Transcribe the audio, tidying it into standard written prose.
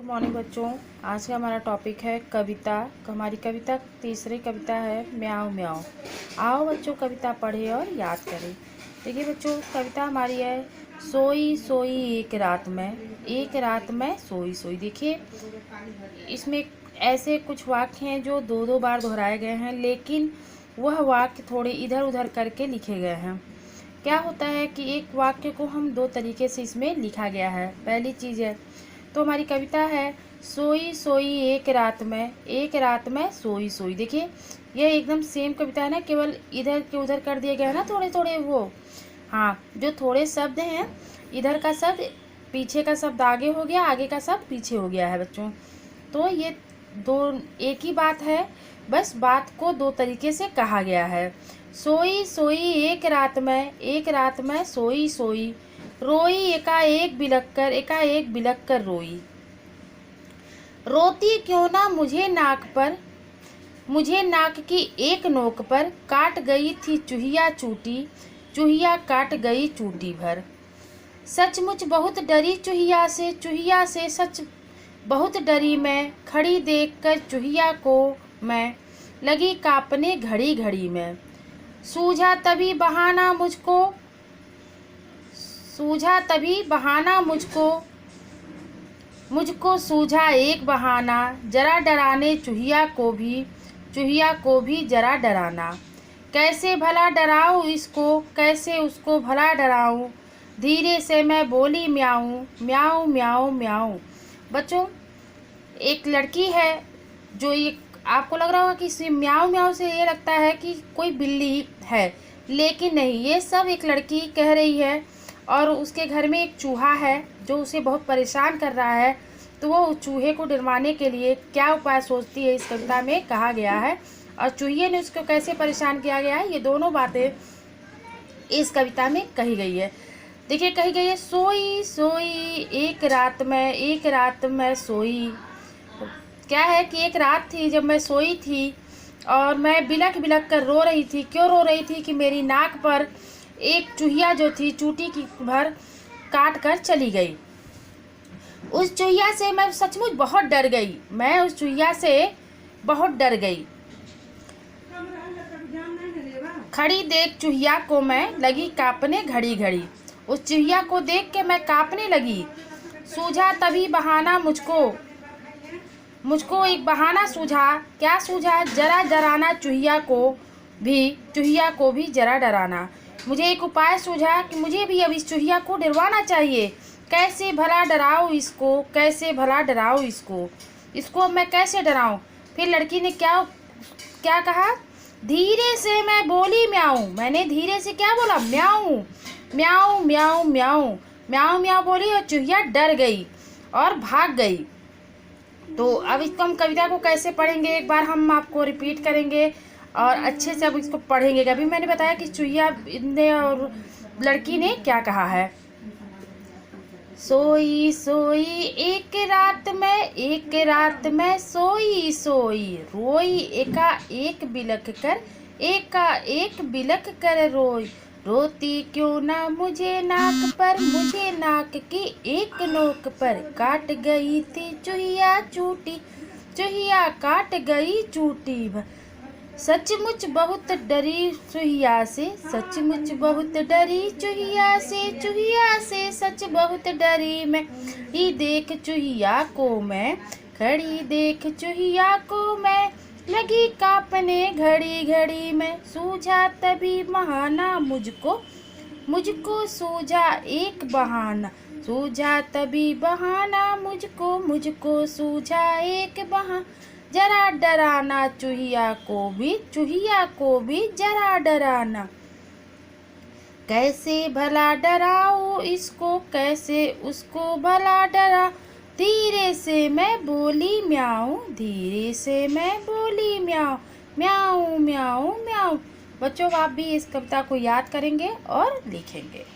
Morning बच्चों। आज का हमारा टॉपिक है कविता। हमारी कविता तीसरी कविता है म्याऊं म्याऊं। आओ बच्चों कविता पढ़े और याद करें। देखिए बच्चों कविता हमारी है सोई सोई एक रात में सोई सोई। देखिए इसमें ऐसे कुछ वाक्य हैं जो दो दो बार दोहराए गए हैं, लेकिन वह वाक्य थोड़े इधर उधर करके लिखे गए हैं। क्या होता है कि एक वाक्य को हम दो तरीके से इसमें लिखा गया है। पहली चीज़ है तो हमारी कविता है सोई सोई एक रात में सोई सोई। देखिए ये एकदम सेम कविता है ना, केवल इधर के उधर कर दिए गए हैं ना थोड़े थोड़े वो। हाँ, जो थोड़े शब्द हैं, इधर का शब्द पीछे का शब्द आगे हो गया, आगे का शब्द पीछे हो गया है बच्चों। तो ये दो एक ही बात है, बस बात को दो तरीके से कहा गया है। सोई सोई एक रात में सोई सोई, रोई एकाएक बिलख कर रोई। रोती क्यों ना मुझे नाक की एक नोक पर, काट गई थी चूहिया काट गई चूटी भर। सचमुच बहुत डरी चूहिया से सच बहुत डरी मैं, खड़ी देखकर चूहिया को मैं, लगी कांपने घड़ी घड़ी में। सूझा तभी बहाना मुझको सूझा एक बहाना, जरा डराने चूहिया को भी जरा डराना। कैसे भला डराऊं इसको, कैसे उसको भला डराऊं, धीरे से मैं बोली म्याऊं म्याऊं म्याऊं म्याऊं। बच्चों एक लड़की है जो ये आपको लग रहा होगा कि इस म्याऊं म्याऊं से ये लगता है कि कोई बिल्ली है, लेकिन नहीं, ये सब एक लड़की कह रही है। और उसके घर में एक चूहा है जो उसे बहुत परेशान कर रहा है, तो वो उस चूहे को डरवाने के लिए क्या उपाय सोचती है, इस कविता में कहा गया है। और चूहे ने उसको कैसे परेशान किया गया है, ये दोनों बातें इस कविता में कही गई है। देखिए कही गई है सोई सोई एक रात में सोई। क्या है कि एक रात थी जब मैं सोई थी और मैं बिलख बिलख कर रो रही थी। क्यों रो रही थी कि मेरी नाक पर एक चूहिया जो थी चूटी की भर काट कर चली गई। उस चूहिया से मैं सचमुच बहुत डर गई। खड़ी देख चूहिया को मैं, लगी कांपने घड़ी घड़ी। उस चूहिया को देख के मैं कांपने लगी। सूझा तभी बहाना मुझको एक बहाना सूझा। क्या सूझा? जरा डराना चूहिया को भी जरा डराना। मुझे एक उपाय सूझा कि मुझे भी अब इस चूहिया को डरवाना चाहिए। कैसे भला डराऊं इसको मैं कैसे डराऊं। फिर लड़की ने क्या कहा? धीरे से मैं बोली म्याऊं। मैंने धीरे से क्या बोला? म्याऊं म्याऊं म्याऊं म्याऊं म्याऊं म्याऊं बोली और चूहिया डर गई और भाग गई। तो अब इसको हम कविता को कैसे पढ़ेंगे, एक बार हम आपको रिपीट करेंगे और अच्छे से अब इसको पढ़ेंगे। अभी मैंने बताया कि चूहिया ने और लड़की ने क्या कहा है। सोई सोई एक रात में सोई सोई, रोई एकाएक बिलख कर रोई। रोती क्यों ना मुझे नाक की एक नोक पर, काट गई थी चूहिया काट गई चूटी भर। सचमुच बहुत डरी चूहिया से सच बहुत डरी मैं, ही देख चूहिया को मैं, खड़ी देख चूहिया को मैं, लगी कांपने घड़ी घड़ी में। सूझा तभी बहाना मुझको सूझा एक बहाना, मुझको सूझा एक बहाना, जरा डराना चूहिया को भी जरा डराना। कैसे भला डराऊं इसको, कैसे उसको भला डरा, धीरे से मैं बोली म्याऊं म्याऊं म्याऊं म्याऊं। बच्चों आप भी इस कविता को याद करेंगे और लिखेंगे।